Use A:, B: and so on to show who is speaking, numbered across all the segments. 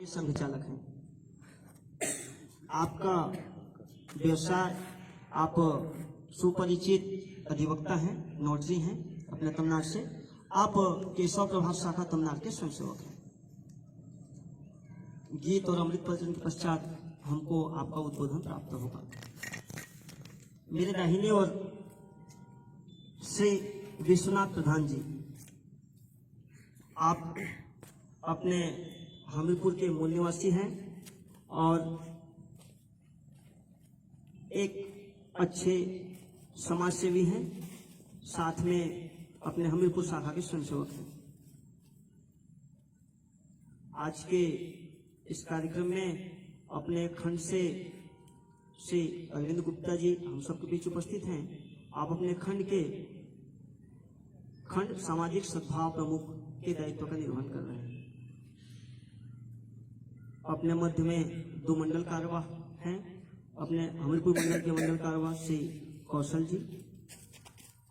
A: संघ चालक हैं। आपका व्यवसाय, आप सुपरिचित अधिवक्ता हैं, नोटरी हैं अपने तमिलनाडु से। आप केशव प्रभात शाखा तमिलनाडु के स्वयंसेवक हैं। गीत और अमृत प्रवचन के पश्चात हमको आपका उद्बोधन प्राप्त होगा। मेरे दाहिने ओर श्री विश्वनाथ प्रधान जी, आप अपने हमीरपुर के मूल निवासी हैं और एक अच्छे समाज सेवी हैं, साथ में अपने हमीरपुर शाखा के स्वयंसेवक हैं। आज के इस कार्यक्रम में अपने खंड से श्री अरविंद गुप्ता जी हम सबके बीच उपस्थित हैं। आप अपने खंड सामाजिक सद्भाव प्रमुख के दायित्व का निर्वहन कर रहे हैं। अपने मध्य में दो मंडल कार्यवाह हैं। अपने हमीरपुर मंडल के मंडल कार्यवाह श्री कौशल जी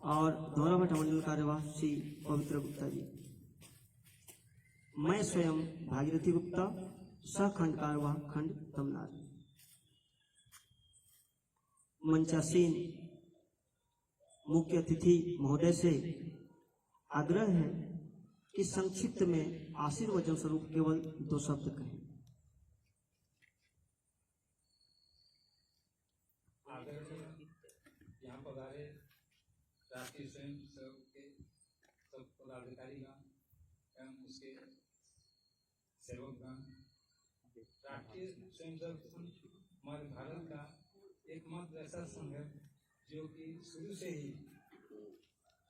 A: और धौराभट्टा मंडल कार्यवाह श्री पवित्र गुप्ता जी। मैं स्वयं भागीरथी गुप्ता, सहखंड कार्यवाह खंड तमिलनाडु। मंचासीन मुख्य अतिथि महोदय से आग्रह है कि संक्षिप्त में आशीर्वचन स्वरूप केवल 2 शब्द कहें।
B: यहाँ पधारे राष्ट्रीय स्वयं सेवक के सब पदाधिकारीगण एवं उसके सेवकगण। राष्ट्रीय स्वयं सेवक संघ हमारे भारत का एकमात्र ऐसा संघ है जो कि शुरू से ही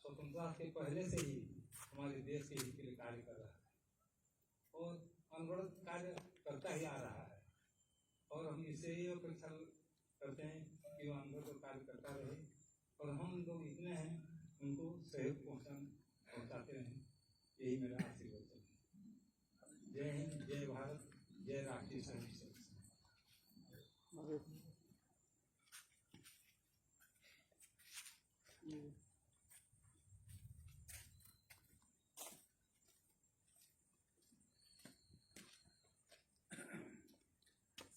B: स्वतंत्रता के पहले से ही हमारे देश के हित के लिए कार्य कर रहा है और अनवरत कार्य करता ही आ रहा है। और हम इसे ही अपेक्षा करते हैं कि वो अनवरत कार्य करता रहे और हम लोग इतने हैं उनको सहयोग पहुँचाते रहें। यही मेरा आशीर्वाद है। जय हिंद, जय भारत, जय राष्ट्रीय स्वयं सेवक संघ।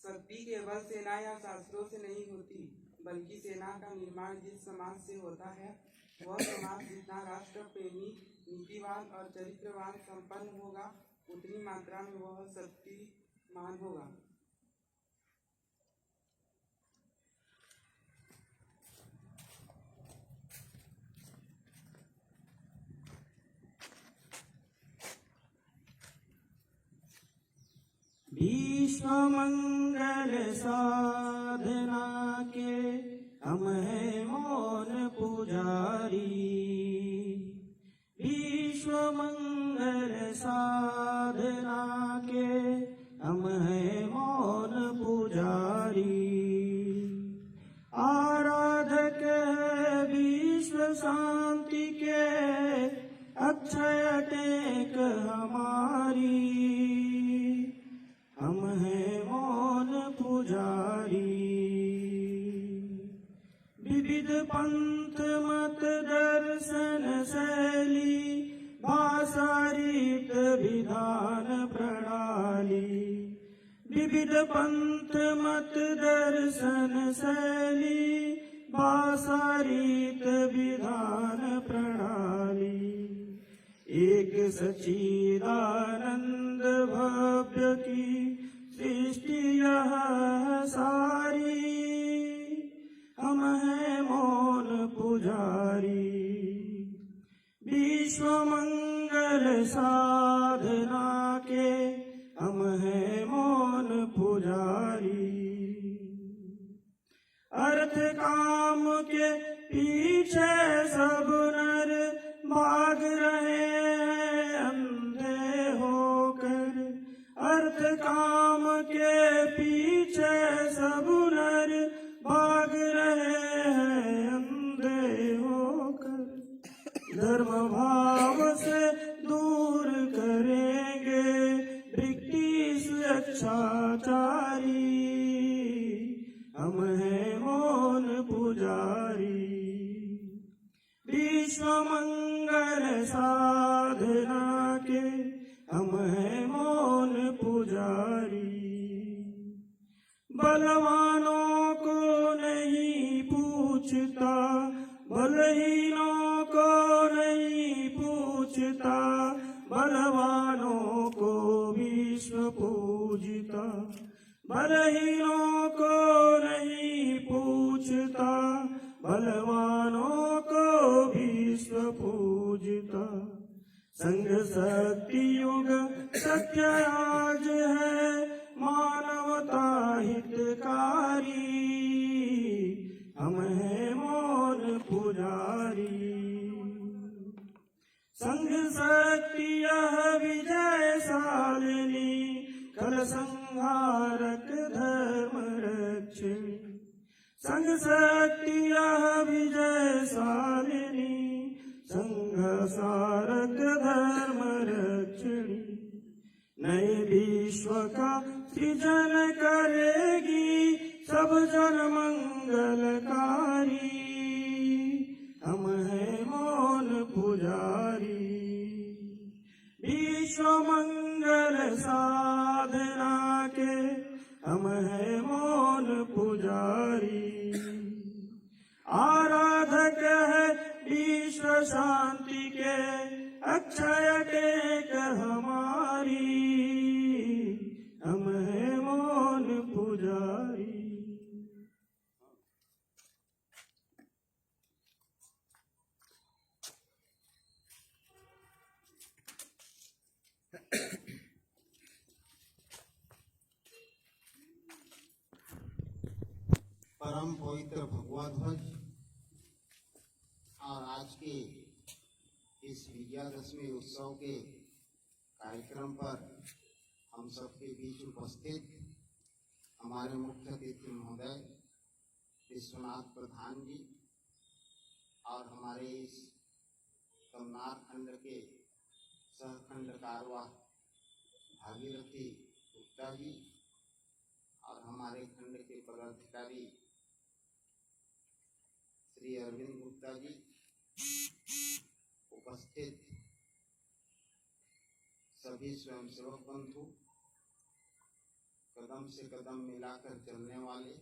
C: शक्ति केवल सेना या शास्त्रों से नहीं होती, बल्कि सेना का निर्माण जिस समाज से होता है वह समाज जितना राष्ट्र प्रेमी, नीतिवान और चरित्रवान संपन्न होगा, उतनी मात्रा में वह शक्तिमान होगा।
A: विश्व मंगल साधना के हम है मौन पुजारी। विश्व मंगल साधना के हम है मौन पुजारी। आराधक विश्व शांति के अक्षय टेक हमारी। हम हैं मौन पुजारी। विविध पंथ मत दर्शन शैली, भाषा रीत विधान प्रणाली। विविध पंथ मत दर्शन शैली, भाषा रीत विधान प्रणाली। एक सच्चिदानंद भव्य की सृष्टि यह सारी। हम हैं मौन पुजारी। विश्व मंगल साधना के हम हैं मौन पुजारी। अर्थ काम के पीछे सब नर भाग रहे हैं अंधे होकर। अर्थ काम के पीछे सब नर भाग रहे हैं अंधे होकर। धर्म भाव से दूर करेंगे ब्रिटिश अच्छाचारी। हम हैं मौन पुजारी। विश्व मंगल साधना के हम हैं मौन पुजारी।
D: बलवानों को नहीं पूछता, बलहीनों को नहीं पूछता, बलवानों को विश्व पूजता। बलहीनों को नहीं पूछता, बलवानों को विश्व पूजता। संघ शक्ति युग सत्य आज है, मानवता हितकारी, हम हैं मौन पुजारी। संघ शक्ति यह विजयशालिनी, कल संहारक धर्म रक्षिणी। संघ शक्ति यह विजयशालिनी, संघसारक धर्म रक्षिणी। नए विश्व का सृजन करेगी, सब जन मंगलकारी, हम हैं मौन पुजारी। विश्व मंगल साधना के हम हैं मौन पुजारी। आराधक है विश्व शांति के, अक्षय टेक हमारी, हम हैं मौन पुजारी।
E: परम पवित्र भगवा ध्वज और आज के इस विजयादशमी उत्सव के कार्यक्रम पर हम सबके बीच उपस्थित हमारे मुख्य अतिथि महोदय विश्वनाथ प्रधान जी और हमारे इस कमनार खंड के सहखंड कारवाह भागीरथी गुप्ता जी और हमारे खंड के पदाधिकारी श्री अरविंद गुप्ता जी, उपस्थित सभी स्वयंसेवक बंधु, कदम से कदम मिलाकर चलने वाले,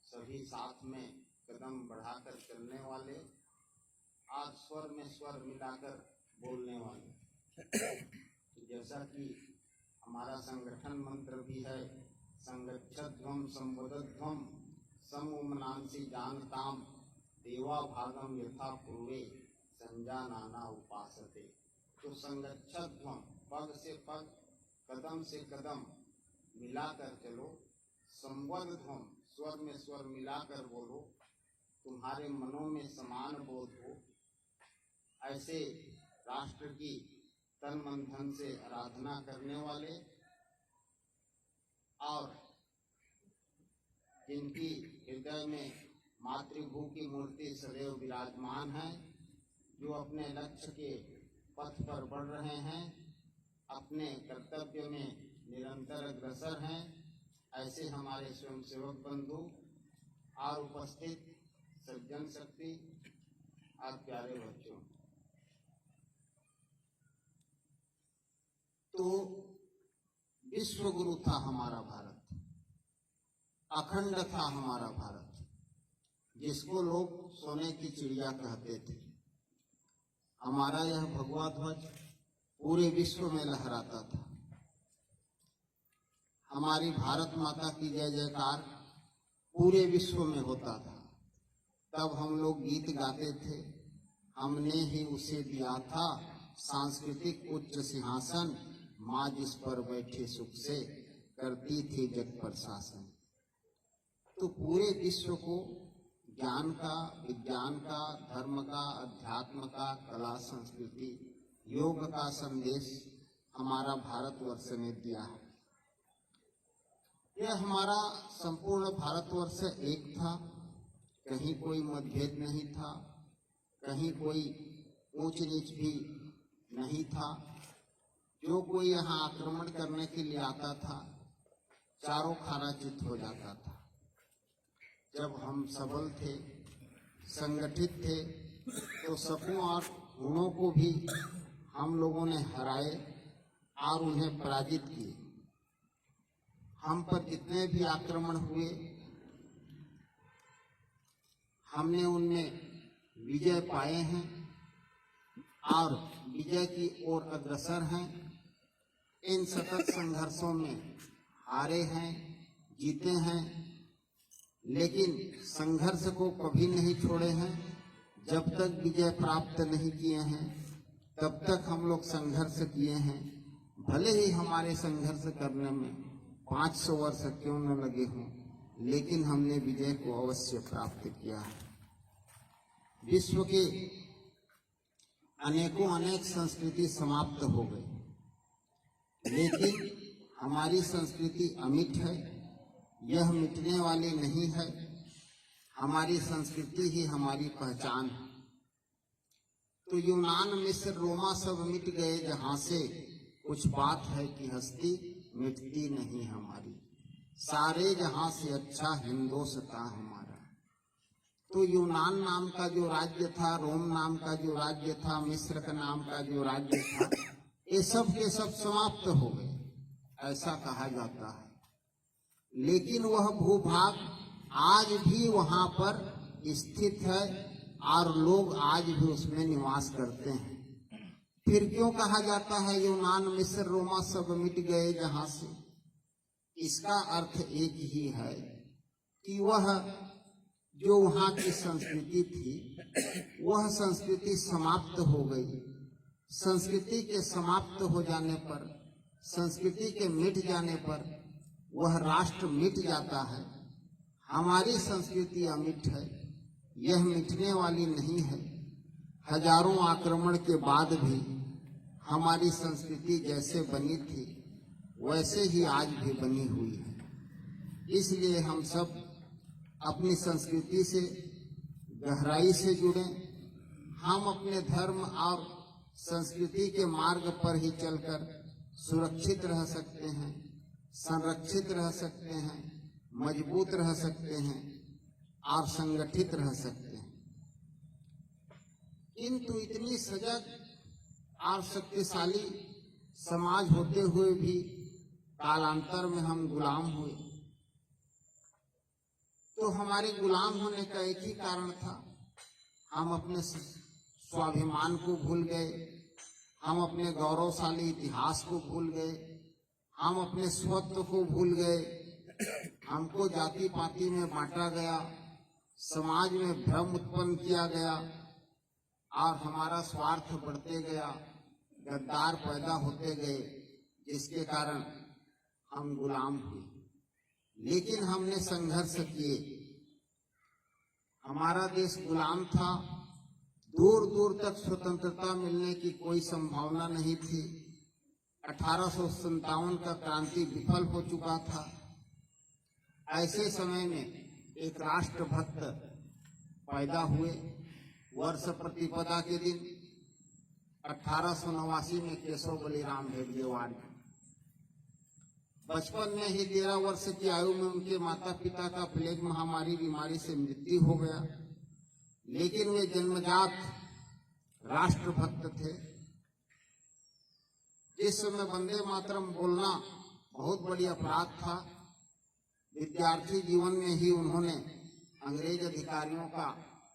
E: सभी साथ में कदम बढ़ाकर चलने वाले, आज स्वर में स्वर मिलाकर बोलने वाले। जैसा कि हमारा संगठन मंत्र भी है, संगच्छध्वम संवदध्वम समूमनांसी जानताम, देवा भागम यथा पूर्वे संजानाना उपासते। तो संगच्छध्वम, पग से पग, कदम से कदम मिलाकर चलो। संवदध्वम, स्वर में स्वर मिलाकर बोलो, तुम्हारे मनों में समान बोध हो। ऐसे राष्ट्र की तन मन धन से आराधना करने वाले और जिनकी हृदय में मातृभू की मूर्ति सदैव विराजमान है, जो अपने लक्ष्य के पथ पर बढ़ रहे हैं, अपने कर्तव्य में निरंतर अग्रसर हैं, ऐसे हमारे स्वयंसेवक बंधु और उपस्थित सज्जन शक्ति और प्यारे बच्चों। तो विश्व गुरु था हमारा भारत, अखंड था हमारा भारत, जिसको लोग सोने की चिड़िया कहते थे। हमारा यह भगवा ध्वज पूरे विश्व में लहराता था। हमारी भारत माता की जय जयकार पूरे विश्व में होता था। तब हम लोग गीत गाते थे, हमने ही उसे दिया था सांस्कृतिक उच्च सिंहासन, माँ जिस पर बैठे सुख से करती थी जग पर शासन। तो पूरे विश्व को ज्ञान का, विज्ञान का, धर्म का, अध्यात्म का, कला, संस्कृति, योग का संदेश हमारा भारतवर्ष ने दिया है। यह हमारा संपूर्ण भारतवर्ष एक था, कहीं कोई मतभेद नहीं था, कहीं कोई ऊंच नीच भी नहीं था। जो कोई यहाँ आक्रमण करने के लिए आता था, चारों खाराचित हो जाता था। जब हम सबल थे, संगठित थे, तो सपनों और गुणों को भी हम लोगों ने हराए और उन्हें पराजित किए। हम पर जितने भी आक्रमण हुए हमने उनमें विजय पाए हैं और विजय की ओर अग्रसर हैं। इन सतत संघर्षों में हारे हैं, जीते हैं, लेकिन संघर्ष को कभी नहीं छोड़े हैं। जब तक विजय प्राप्त नहीं किए हैं तब तक हम लोग संघर्ष किए हैं। भले ही हमारे संघर्ष करने में 500 वर्ष क्यों न लगे हों, लेकिन हमने विजय को अवश्य प्राप्त किया है। विश्व के अनेक संस्कृति समाप्त हो गई, लेकिन हमारी संस्कृति अमिट है, यह मिटने वाली नहीं है। हमारी संस्कृति ही हमारी पहचान है। तो यूनान, मिस्र, रोमा सब मिट गए जहां से, कुछ बात है कि हस्ती मिटती नहीं हमारी। सारे जहां से अच्छा हिंदुस्तान हमारा। तो यूनान नाम का जो राज्य था, रोम नाम का जो राज्य था, मिस्र का नाम का जो राज्य था, ये सब के सब समाप्त हो गए, ऐसा कहा जाता है। लेकिन वह भूभाग आज भी वहां पर स्थित है और लोग आज भी उसमें निवास करते हैं। फिर क्यों कहा जाता है यूनान, मिस्र, रोमा सब मिट गए जहां से? इसका अर्थ एक ही है कि वह जो वहां की संस्कृति थी वह संस्कृति समाप्त हो गई। संस्कृति के समाप्त हो जाने पर, संस्कृति के मिट जाने पर वह राष्ट्र मिट जाता है। हमारी संस्कृति अमिट है, यह मिटने वाली नहीं है। हजारों आक्रमण के बाद भी हमारी संस्कृति जैसे बनी थी वैसे ही आज भी बनी हुई है। इसलिए हम सब अपनी संस्कृति से गहराई से जुड़ें। हम अपने धर्म और संस्कृति के मार्ग पर ही चलकर सुरक्षित रह सकते हैं, संरक्षित रह सकते हैं, मजबूत रह सकते हैं और संगठित रह सकते हैं। किंतु इतनी सजग और शक्तिशाली समाज होते हुए भी कालांतर में हम गुलाम हुए। तो हमारे गुलाम होने का एक ही कारण था, हम अपने स्वाभिमान को भूल गए, हम अपने गौरवशाली इतिहास को भूल गए, हम अपने स्वत्व को भूल गए। हमको जाति पाति में बांटा गया, समाज में भ्रम उत्पन्न किया गया और हमारा स्वार्थ बढ़ते गया, गद्दार पैदा होते गए, जिसके कारण हम गुलाम हुए। लेकिन हमने संघर्ष किए। हमारा देश गुलाम था, दूर दूर तक स्वतंत्रता मिलने की कोई संभावना नहीं थी। 1857 का क्रांति विफल हो चुका था। ऐसे समय में एक राष्ट्रभक्त पैदा हुए। वर्ष प्रतिपदा के दिन 1889 में केशव बलिराम हेडगेवार। बचपन में ही 13 वर्ष की आयु में उनके माता पिता का प्लेग महामारी बीमारी से मृत्यु हो गया। लेकिन वे जन्मजात राष्ट्रभक्त थे। जिस समय वंदे मातरम बोलना बहुत बड़ी अपराध था, विद्यार्थी जीवन में ही उन्होंने अंग्रेज अधिकारियों का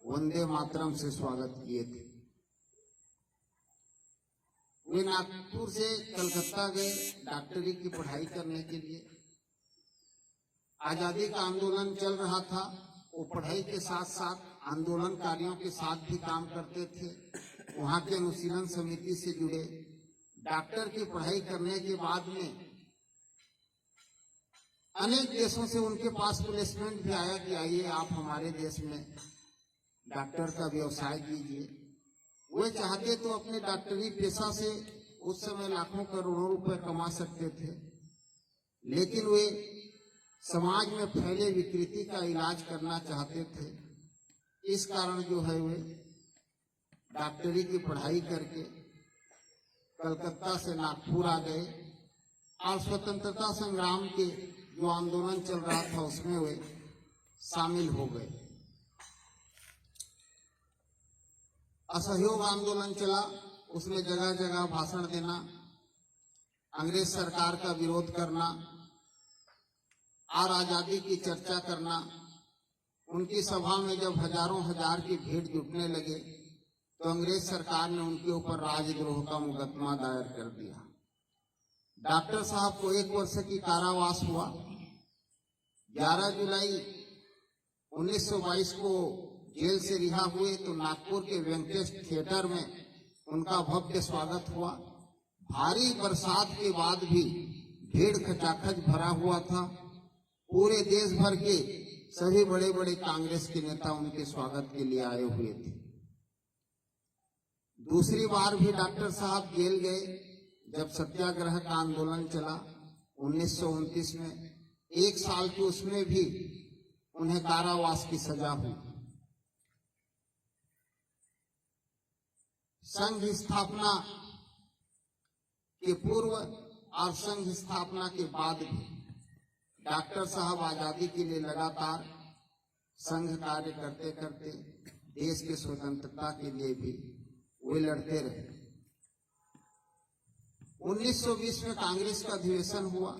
E: वंदे मातरम से स्वागत किए थे। वे नागपुर से कलकत्ता गए डॉक्टरी की पढ़ाई करने के लिए। आजादी का आंदोलन चल रहा था, वो पढ़ाई के साथ साथ आंदोलनकारियों के साथ भी काम करते थे। वहाँ के अनुशीलन समिति से जुड़े। डॉक्टर की पढ़ाई करने के बाद में अनेक देशों से उनके पास प्लेसमेंट भी आया कि आइए आप हमारे देश में डॉक्टर का व्यवसाय कीजिए। वे चाहते तो अपने डॉक्टरी पेशा से उस समय लाखों करोड़ों रुपए कमा सकते थे, लेकिन वे समाज में फैले विकृति का इलाज करना चाहते थे। इस कारण जो है वे डॉक्टरी की पढ़ाई करके कलकत्ता से नागपुर आ गए और स्वतंत्रता संग्राम के जो आंदोलन चल रहा था उसमें वे शामिल हो गए। असहयोग आंदोलन चला, उसमें जगह जगह भाषण देना, अंग्रेज सरकार का विरोध करना, और आजादी की चर्चा करना। उनकी सभा में जब हजारों हजार की भीड़ जुटने लगे तो अंग्रेज सरकार ने उनके ऊपर राजद्रोह का मुकदमा दायर कर दिया। डॉक्टर साहब को 1 वर्ष की कारावास हुआ। 11 जुलाई 1922 को जेल से रिहा हुए तो नागपुर के वेंकटेश थिएटर में उनका भव्य स्वागत हुआ। भारी बरसात के बाद भी भीड़ खचाखच भरा हुआ था। पूरे देश भर के सभी बड़े बड़े कांग्रेस के नेता उनके स्वागत के लिए आए हुए थे। दूसरी बार भी डॉक्टर साहब जेल गए जब सत्याग्रह का आंदोलन चला 1929 में। 1 साल की उसमें भी उन्हें कारावास की सजा हुई। संघ स्थापना के पूर्व और संघ स्थापना के बाद भी डॉक्टर साहब आजादी के लिए लगातार संघ कार्य करते करते देश की स्वतंत्रता के लिए भी वे लड़ते रहे। 1920 में कांग्रेस का अधिवेशन हुआ।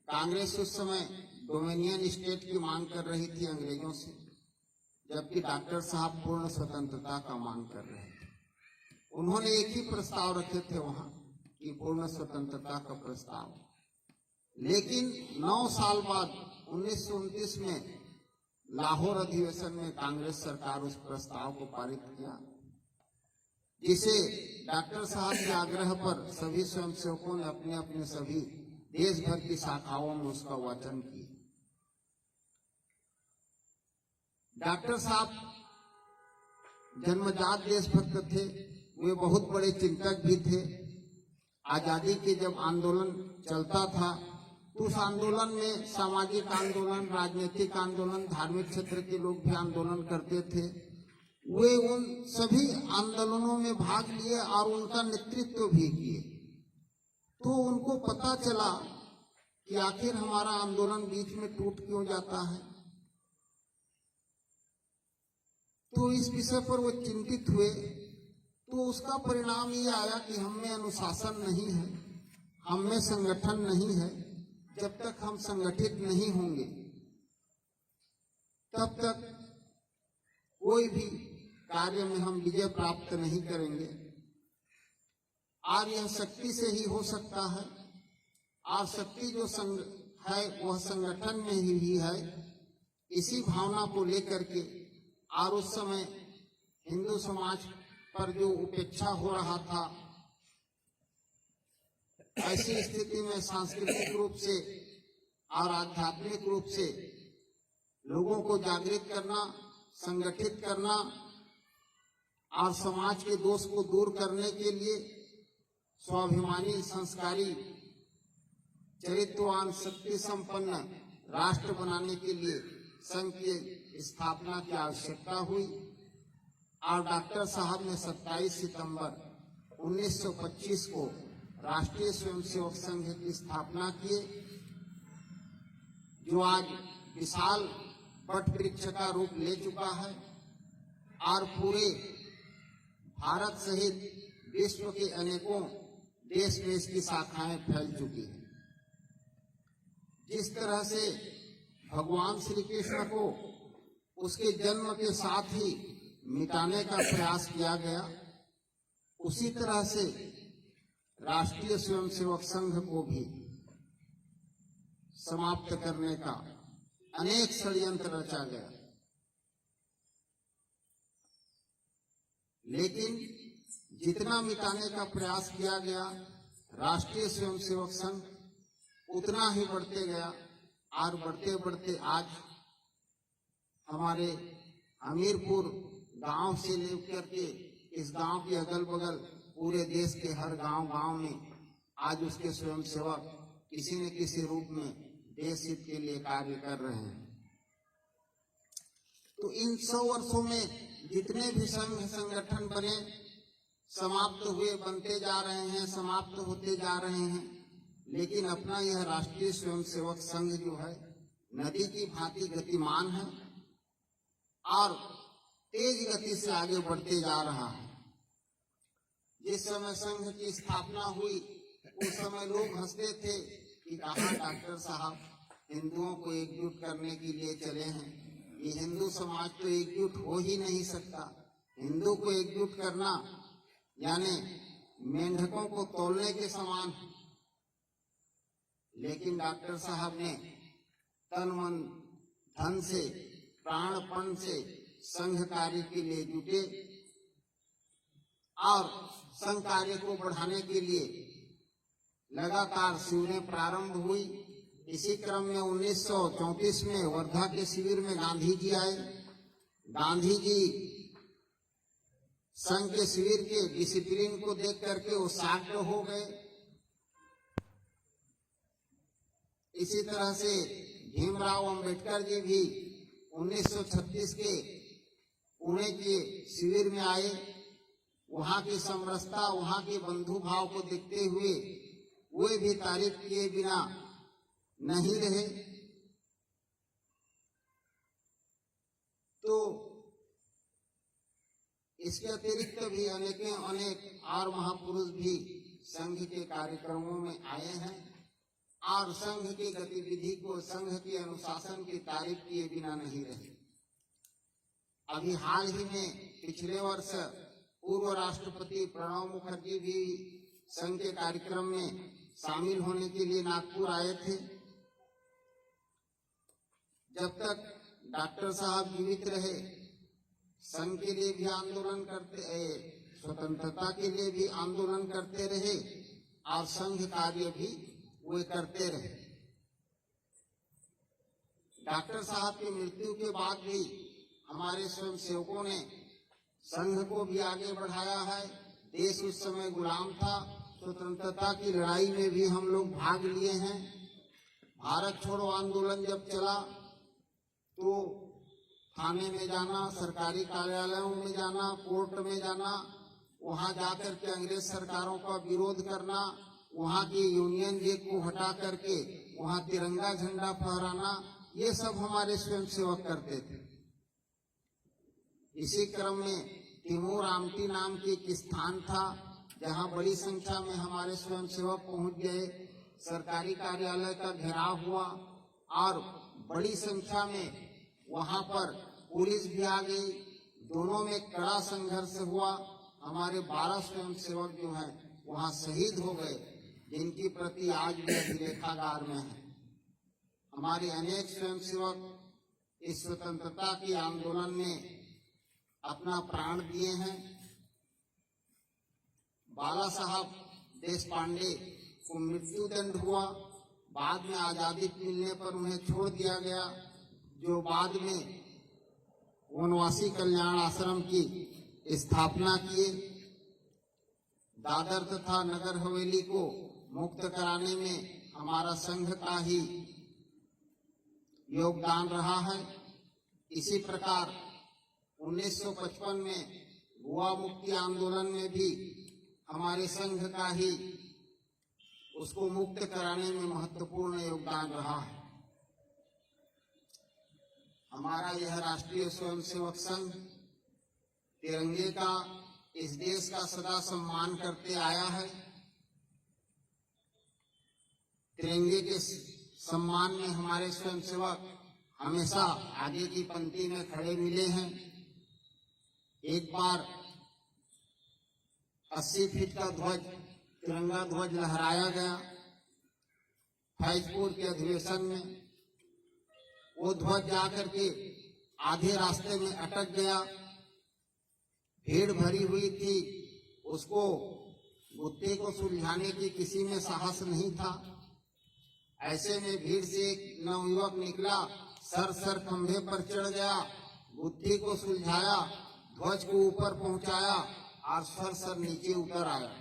E: कांग्रेस उस समय डोमिनियन स्टेट की मांग कर रही थी अंग्रेजों से, जबकि डॉक्टर साहब पूर्ण स्वतंत्रता का मांग कर रहे थे। उन्होंने एक ही प्रस्ताव रखे थे वहां कि पूर्ण स्वतंत्रता का प्रस्ताव। लेकिन 9 साल बाद 1929 में लाहौर अधिवेशन में कांग्रेस सरकार उस प्रस्ताव को पारित किया, जिसे डॉक्टर साहब के आग्रह पर सभी स्वयंसेवकों ने अपने अपने सभी देश भर की शाखाओं में उसका वाचन किया। डॉक्टर साहब जन्मजात देशभक्त थे। वे बहुत बड़े चिंतक भी थे। आजादी के जब आंदोलन चलता था तो उस आंदोलन में सामाजिक आंदोलन, राजनीतिक आंदोलन, धार्मिक क्षेत्र के लोग भी आंदोलन करते थे। वे उन सभी आंदोलनों में भाग लिए और उनका नेतृत्व भी किए। तो उनको पता चला कि आखिर हमारा आंदोलन बीच में टूट क्यों जाता है। तो इस विषय पर वो चिंतित हुए। तो उसका परिणाम ये आया कि हम में अनुशासन नहीं है, हम में संगठन नहीं है। जब तक हम संगठित नहीं होंगे तब तक कोई भी कार्य में हम विजय प्राप्त नहीं करेंगे। और यह शक्ति से ही हो सकता है। और शक्ति जो है वह संगठन में ही है। इसी भावना को लेकर के और उस समय हिंदू समाज पर जो उपेक्षा हो रहा था, ऐसी स्थिति में सांस्कृतिक रूप से और आध्यात्मिक रूप से लोगों को जागृत करना, संगठित करना और समाज के दोष को दूर करने के लिए स्वाभिमानी, संस्कारी, चरित्रवान, शक्ति संपन्न राष्ट्र बनाने के लिए संघ की स्थापना की आवश्यकता हुई। और डॉक्टर साहब ने 27 सितंबर 1925 को राष्ट्रीय स्वयंसेवक संघ की स्थापना किए, जो आज विशाल वट वृक्ष का रूप ले चुका है और पूरे भारत सहित विश्व के अनेकों देश में इसकी शाखाएं फैल चुकी हैं। जिस तरह से भगवान श्री कृष्ण को उसके जन्म के साथ ही मिटाने का प्रयास किया गया, उसी तरह से राष्ट्रीय स्वयंसेवक संघ को भी समाप्त करने का अनेक षड्यंत्र रचा गया। लेकिन जितना मिटाने का प्रयास किया गया, राष्ट्रीय स्वयंसेवक संघ उतना ही बढ़ते गया। और बढ़ते बढ़ते आज हमारे हमीरपुर गांव से लेकर के इस गांव के अगल बगल पूरे देश के हर गांव में आज उसके स्वयंसेवक किसी न किसी रूप में देश हित के लिए कार्य कर रहे हैं। तो इन 100 वर्षों में जितने भी संघ संगठन बने, समाप्त हुए, बनते जा रहे हैं, समाप्त होते जा रहे हैं। लेकिन अपना यह राष्ट्रीय स्वयंसेवक संघ जो है नदी की भांति गतिमान है और तेज गति से आगे बढ़ते जा रहा है। जिस समय संघ की स्थापना हुई उस समय लोग हंसते थे कि कहाँ डॉक्टर साहब हिंदुओं को एकजुट करने के लिए चले हैं। ये हिंदू समाज तो एकजुट हो ही नहीं सकता। हिंदू को एकजुट करना यानी मेंढकों को तोलने के समान। लेकिन डॉक्टर साहब ने तन मन धन से प्राणपण से संघ कार्य के लिए जुटे और संघ कार्य को बढ़ाने के लिए लगातार शिविरें प्रारंभ हुई। इसी क्रम में 1934 में वर्धा के शिविर में गांधी जी आए। गांधी जी संघ के शिविर के डिसिप्लिन को देख करके वो शाक्त हो गए। इसी तरह से भीमराव अंबेडकर जी भी 1936 के पुणे के शिविर में आए। वहां की समरसता, वहां के बंधु भाव को देखते हुए वे भी तारीफ किए बिना नहीं रहे। तो इसके अतिरिक्त भी अनेक और महापुरुष भी संघ के कार्यक्रमों में आए हैं और संघ की गतिविधि को, संघ के अनुशासन की तारीफ किए बिना नहीं रहे। अभी हाल ही में पिछले वर्ष पूर्व राष्ट्रपति प्रणब मुखर्जी भी संघ के कार्यक्रम में शामिल होने के लिए नागपुर आए थे। जब तक डॉक्टर साहब जीवित रहे संघ के लिए भी आंदोलन करते, स्वतंत्रता के लिए भी आंदोलन करते रहे और संघ कार्य भी वे करते रहे। डॉक्टर साहब की मृत्यु के बाद भी हमारे स्वयं सेवकों ने संघ को भी आगे बढ़ाया है। देश उस समय गुलाम था। स्वतंत्रता की लड़ाई में भी हम लोग भाग लिए हैं। भारत छोड़ो आंदोलन जब चला तो थाने में जाना, सरकारी कार्यालयों में जाना, कोर्ट में जाना, वहां जाकर के अंग्रेज सरकारों का विरोध करना, वहां की यूनियन जैक को हटा करके वहां तिरंगा झंडा फहराना, ये सब हमारे स्वयंसेवक करते थे। इसी क्रम में तिमूर आमटी नाम की एक स्थान था जहां बड़ी संख्या में हमारे स्वयंसेवक पहुंच गए। सरकारी कार्यालय का घेराव हुआ और बड़ी संख्या में वहां पर पुलिस भी आ गई। दोनों में कड़ा संघर्ष हुआ। हमारे 12 स्वयंसेवक जो हैं वहां शहीद हो गए, जिनकी प्रति आज भी अभिलेखागार में है। हमारे अनेक स्वयंसेवक इस स्वतंत्रता के आंदोलन में अपना प्राण दिए हैं। बाला साहब देशपांडे को मृत्यु दंड हुआ। बाद में आजादी मिलने पर उन्हें छोड़ दिया गया, जो बाद में वनवासी कल्याण आश्रम की स्थापना किए। दादर तथा नगर हवेली को मुक्त कराने में हमारा संघ का ही योगदान रहा है। इसी प्रकार 1955 में गोवा मुक्ति आंदोलन में भी हमारे संघ का ही उसको मुक्त कराने में महत्वपूर्ण योगदान रहा है। हमारा यह राष्ट्रीय स्वयंसेवक संघ तिरंगे का, इस देश का सदा सम्मान करते आया है। तिरंगे के सम्मान में हमारे स्वयंसेवक हमेशा आगे की पंक्ति में खड़े मिले हैं। एक बार 80 फीट का ध्वज, तिरंगा ध्वज लहराया गया फैजपुर के अधिवेशन में। वो ध्वज जाकर के आधे रास्ते में अटक गया। भीड़ भरी हुई थी, उसको गुत्थे को सुलझाने की किसी में साहस नहीं था। ऐसे में भीड़ से एक नवयुवक निकला, सर खंभे पर चढ़ गया, गुत्थी को सुलझाया, ध्वज को ऊपर पहुंचाया और सर नीचे उतर आया।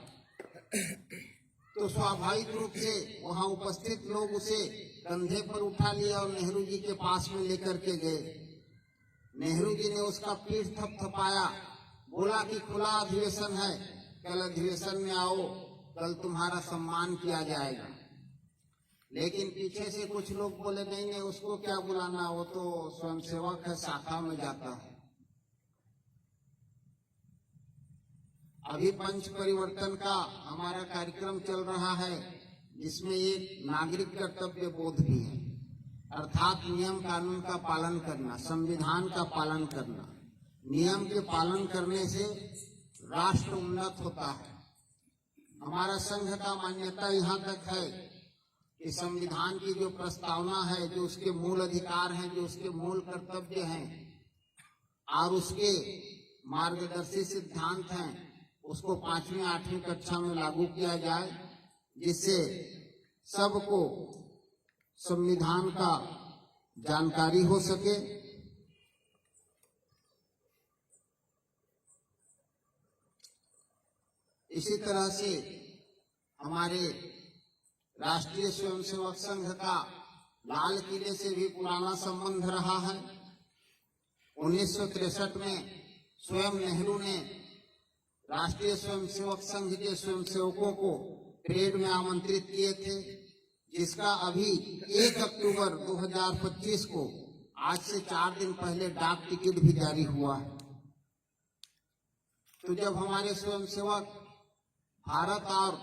E: तो स्वाभाविक रूप से वहां उपस्थित लोग उसे कंधे पर उठा लिया और नेहरू जी के पास में लेकर के गए। नेहरू जी ने उसका पीठ थपथपाया, बोला कि खुला अधिवेशन है, कल अधिवेशन में आओ, कल तुम्हारा सम्मान किया जाएगा। लेकिन पीछे से कुछ लोग बोले नहीं, उसको क्या बुलाना, वो तो स्वयंसेवक है, शाखा में जाता है। अभी पंच परिवर्तन का हमारा कार्यक्रम चल रहा है, जिसमें एक नागरिक कर्तव्य बोध भी है। अर्थात नियम कानून का पालन करना, संविधान का पालन करना। नियम के पालन करने से राष्ट्र उन्नत होता है। हमारा संघ का मान्यता यहाँ तक है कि संविधान की जो प्रस्तावना है, जो उसके मूल अधिकार हैं, जो उसके मूल कर्तव्य हैं और उसके मार्गदर्शी सिद्धांत हैं, उसको 5वीं 8वीं कक्षा में लागू किया जाए, जिससे सबको संविधान का जानकारी हो सके। इसी तरह से हमारे राष्ट्रीय स्वयंसेवक संघ का लाल किले से भी पुराना संबंध रहा है। 1963 में स्वयं नेहरू ने राष्ट्रीय स्वयंसेवक संघ के स्वयंसेवकों को परेड में आमंत्रित किए थे, जिसका अभी 1 अक्टूबर 2025 को आज से 4 दिन पहले डाक टिकट भी जारी हुआ है। तो जब हमारे स्वयंसेवक भारत और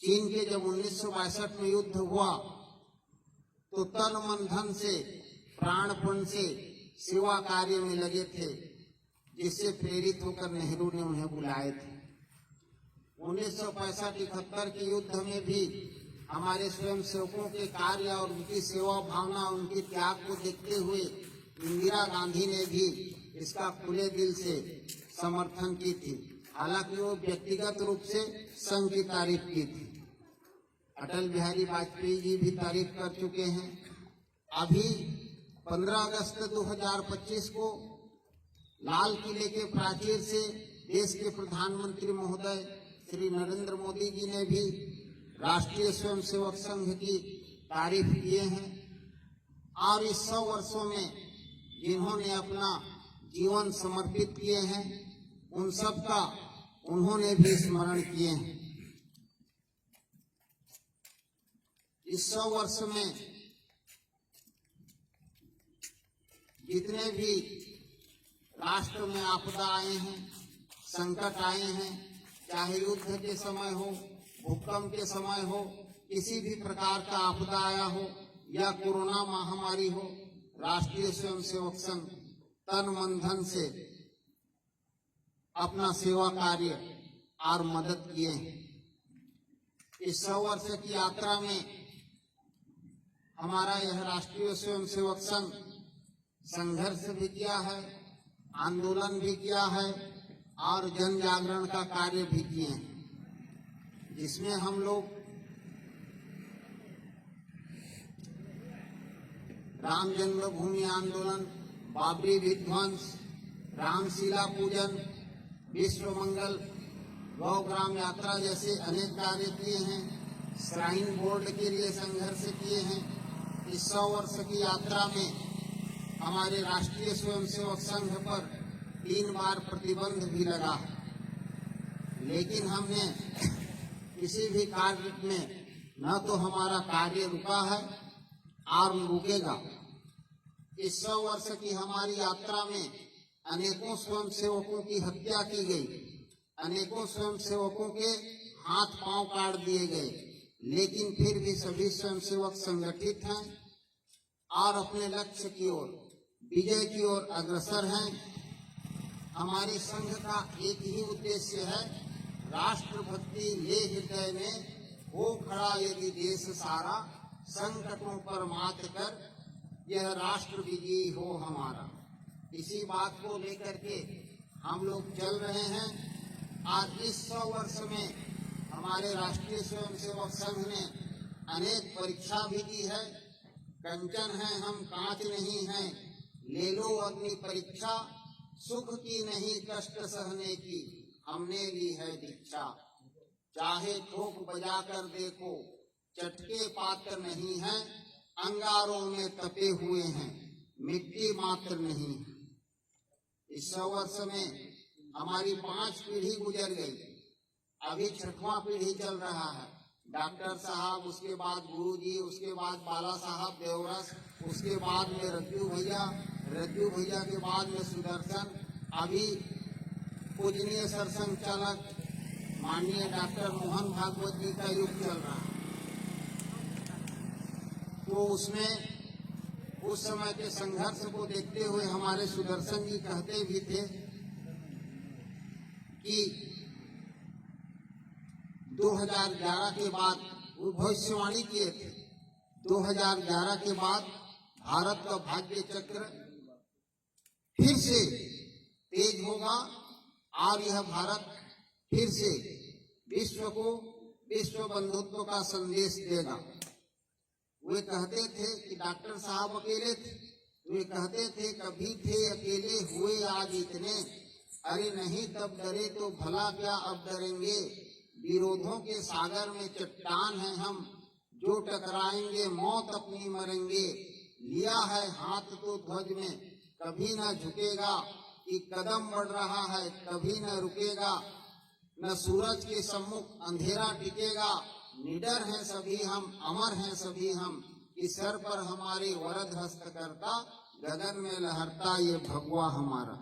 E: चीन के जब 1962 में युद्ध हुआ तो तन मन धन से, प्राणपण से सेवा कार्य में लगे थे, जिससे प्रेरित होकर नेहरू ने उन्हें बुलाए थे। 1965-71 के युद्ध में भी हमारे स्वयंसेवकों के कार्य और उनकी सेवा भावना, उनके त्याग को देखते हुए इंदिरा गांधी ने भी इसका खुले दिल से समर्थन की थी। हालांकि वो व्यक्तिगत रूप से संघ की तारीफ की थी। अटल बिहारी वाजपेयी जी भी तारीफ कर चुके हैं। अभी 15 अगस्त 2025 को लाल किले के प्राचीर से देश के प्रधानमंत्री महोदय श्री नरेंद्र मोदी जी ने भी राष्ट्रीय स्वयंसेवक संघ की तारीफ किए हैं और इस 100 वर्षों में जिन्होंने अपना जीवन समर्पित किए हैं, उन सब का उन्होंने भी स्मरण किए हैं। इस 100 वर्ष में जितने भी राष्ट्र में आपदा आए हैं, संकट आए हैं, चाहे युद्ध के समय हो, भूकंप के समय हो, किसी भी प्रकार का आपदा आया हो या कोरोना महामारी हो, राष्ट्रीय स्वयंसेवक संघ तन मन धन से अपना सेवा कार्य और मदद किए हैं। इस 100 वर्ष की यात्रा में हमारा यह राष्ट्रीय स्वयंसेवक संघ संघर्ष भी किया है, आंदोलन भी किया है और जन जागरण का कार्य भी किए हैं, जिसमें हम लोग राम जन्मभूमि आंदोलन, बाबरी विध्वंस, रामशिला पूजन, विश्व मंगल, गौ ग्राम यात्रा जैसे अनेक कार्य किए हैं। श्राइन बोर्ड के लिए संघर्ष किए हैं। इस 100 वर्ष की यात्रा में हमारे राष्ट्रीय स्वयंसेवक संघ पर 3 बार प्रतिबंध भी लगा, लेकिन हमने किसी भी कार्य में न तो हमारा कार्य रुका है और रुकेगा। इस 100 वर्ष की हमारी यात्रा में अनेकों स्वयंसेवकों की हत्या की गई, अनेकों स्वयंसेवकों के हाथ पांव काट दिए गए, लेकिन फिर भी सभी स्वयंसेवक संगठित हैं और अपने लक्ष्य की ओर, विजय की ओर अग्रसर हैं। हमारे संघ का एक ही उद्देश्य है, राष्ट्रभक्ति ले हृदय में हो खड़ा यदि देश सारा, संकटों पर मात कर यह राष्ट्र विजयी हो हमारा। इसी बात को लेकर के हम लोग चल रहे हैं। आज इस 100 वर्ष में हमारे राष्ट्रीय स्वयंसेवक संघ ने अनेक परीक्षा भी दी है। कंचन है हम कांच नहीं हैं, ले लो अग्नि परीक्षा, सुख की नहीं कष्ट सहने की हमने ली है दीक्षा। चाहे ठोक बजा कर देखो चटके पात्र नहीं है, अंगारों में तपे हुए हैं मिट्टी मात्र नहीं। इस 100 वर्ष में हमारी 5 पीढ़ी गुजर गई, अभी 6वां पीढ़ी चल रहा है। डॉक्टर साहब, उसके बाद गुरुजी, उसके बाद बाला साहब देवरस, उसके बाद में रज्जू भैया के बाद में सुदर्शन, अभी पूजनीय सरसंघ चालक माननीय डॉक्टर मोहन भागवत जी का युग चल रहा है। तो उसमें उस समय के संघर्ष को देखते हुए हमारे सुदर्शन जी कहते भी थे कि 2011 के बाद वो भविष्यवाणी किए थे, 2011 के बाद भारत का भाग्य चक्र फिर से तेज होगा और यह भारत फिर से विश्व को विश्व बंधुत्व का संदेश देगा। वे कहते थे कि डॉक्टर साहब अकेले थे, वे कहते थे कभी थे अकेले हुए आज इतने, अरे नहीं तब डरे तो भला क्या अब डरेंगे, विरोधों के सागर में चट्टान है हम, जो टकराएंगे मौत अपनी मरेंगे, लिया है हाथ तो ध्वज में कभी न झुकेगा, कि कदम बढ़ रहा है कभी न रुकेगा, न सूरज के सम्मुख अंधेरा टिकेगा, निडर हैं सभी हम अमर हैं सभी हम, कि सर पर हमारे वरद हस्त करता, गगन में लहरता ये भगवा हमारा।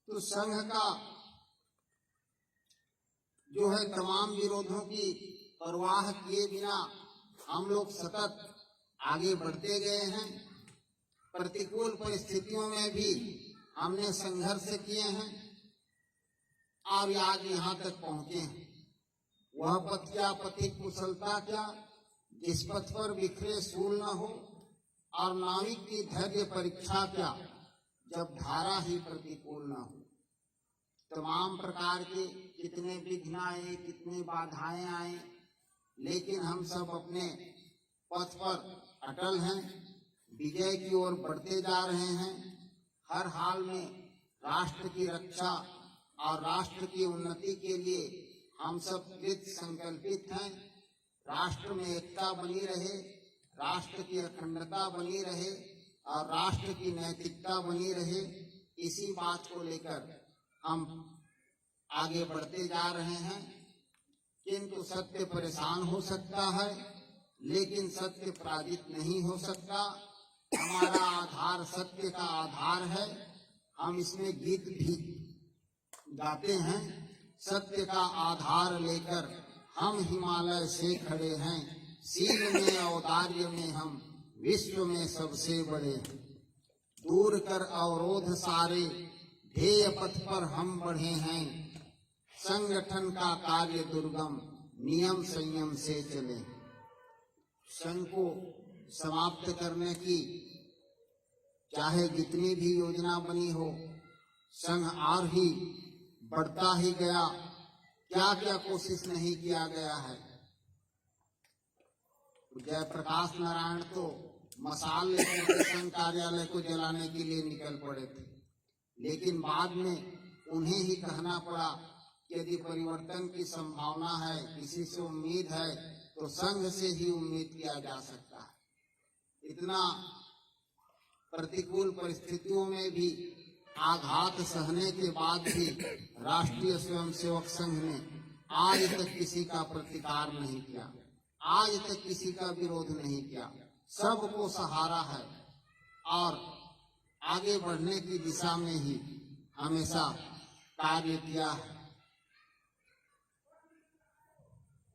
E: तो संघ का जो है तमाम विरोधों की परवाह किए बिना हम लोग सतत आगे बढ़ते गए हैं। प्रतिकूल परिस्थितियों में भी हमने संघर्ष किए हैं और आज यहाँ तक पहुँचे हैं। वह पथ क्या पथिक कुशलता क्या, जिस पथ पर बिखरे सूल न हो, और नाविक की धैर्य परीक्षा क्या, जब धारा ही प्रतिकूल न हो। तमाम प्रकार के कितने विघ्न आए, कितनी बाधाएं आए, लेकिन हम सब अपने पथ पर अटल हैं, विजय की ओर बढ़ते जा रहे हैं। हर हाल में राष्ट्र की रक्षा और राष्ट्र की उन्नति के लिए हम सब कृत संकल्पित हैं। राष्ट्र में एकता बनी रहे, राष्ट्र की अखंडता बनी रहे और राष्ट्र की नैतिकता बनी रहे, इसी बात को लेकर हम आगे बढ़ते जा रहे हैं। किंतु सत्य परेशान हो सकता है, लेकिन सत्य पराजित नहीं हो सकता। हमारा आधार सत्य का आधार है। हम इसमें गीत भी गाते हैं, सत्य का आधार लेकर हम हिमालय से खड़े हैं, शील में औदार्य में हम विश्व में सबसे बड़े हैं। दूर कर अवरोध सारे, ध्येय पथ पर हम बढ़े हैं, संगठन का कार्य दुर्गम, नियम संयम से चले। संघ को समाप्त करने की चाहे जितनी भी योजना बनी हो, संघ और ही बढ़ता ही गया। क्या क्या कोशिश नहीं किया गया है। जयप्रकाश नारायण तो मसाल लेकर के संघ कार्यालय को जलाने के लिए निकल पड़े थे, लेकिन बाद में उन्हें ही कहना पड़ा कि यदि परिवर्तन की संभावना है, किसी से उम्मीद है, तो संघ से ही उम्मीद किया जा सकता है। इतना प्रतिकूल परिस्थितियों में भी आघात सहने के बाद भी राष्ट्रीय स्वयंसेवक संघ ने आज तक किसी का प्रतिकार नहीं किया, आज तक किसी का विरोध नहीं किया, सबको सहारा है और आगे बढ़ने की दिशा में ही हमेशा कार्य किया है।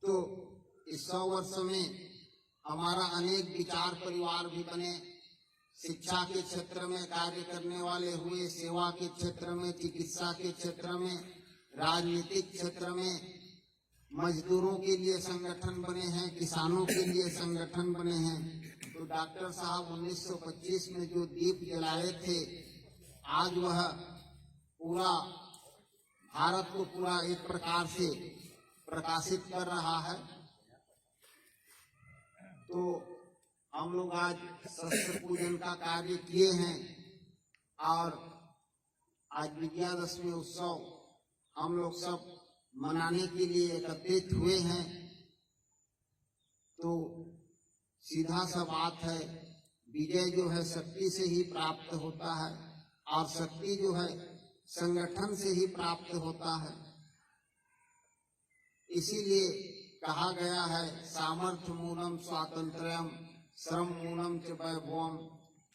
E: तो इस 100 वर्ष में हमारा अनेक विचार परिवार भी बने, शिक्षा के क्षेत्र में कार्य करने वाले हुए, सेवा के क्षेत्र में, चिकित्सा के क्षेत्र में, राजनीतिक क्षेत्र में, मजदूरों के लिए संगठन बने हैं, किसानों के लिए संगठन बने हैं। तो डॉक्टर साहब 1925 में जो दीप जलाए थे, आज वह पूरा भारत को पूरा एक प्रकार से प्रकाशित कर रहा है। तो हम लोग आज शस्त्र पूजन का कार्य किए हैं और आज विजयादशमी उत्सव हम लोग सब मनाने के लिए एकत्रित हुए हैं। तो सीधा सा बात है, विजय जो है शक्ति से ही प्राप्त होता है और शक्ति जो है संगठन से ही प्राप्त होता है। इसीलिए कहा गया है, सामर्थ्य मूलम स्वातंत्र्यम, श्रम मूलम च वैभवम,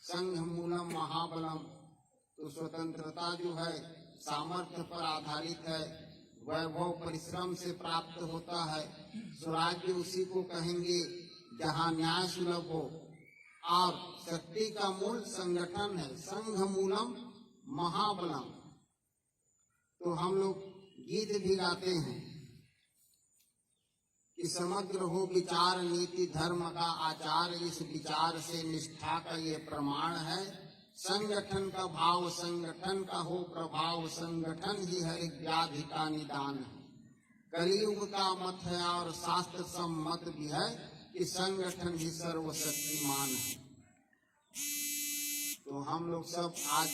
E: संघ मूलम महाबलम। तो स्वतंत्रता जो है सामर्थ्य पर आधारित है, वैभव परिश्रम से प्राप्त होता है। स्वराज्य उसी को कहेंगे जहाँ न्याय सुलभ हो, और शक्ति का मूल संगठन है, संघ मूलम महाबलम। तो हम लोग गीत भी गाते हैं कि समग्र हो विचार नीति धर्म का आचार, इस विचार से निष्ठा का ये प्रमाण है। संगठन का भाव संगठन का हो प्रभाव, संगठन ही हर एक व्याधि का निदान है। कलयुग का मत है और शास्त्र सम्मत भी है कि संगठन ही सर्वशक्तिमान है। तो हम लोग सब आज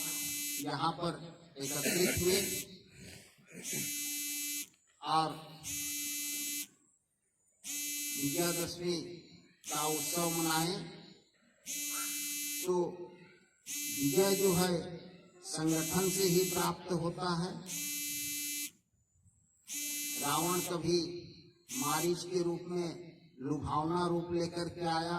E: यहाँ पर एकत्रित हुए और विजयादशमी का उत्सव मनाए। तो विजय जो है संगठन से ही प्राप्त होता है। रावण कभी मारीच के रूप में लुभावना रूप लेकर के आया,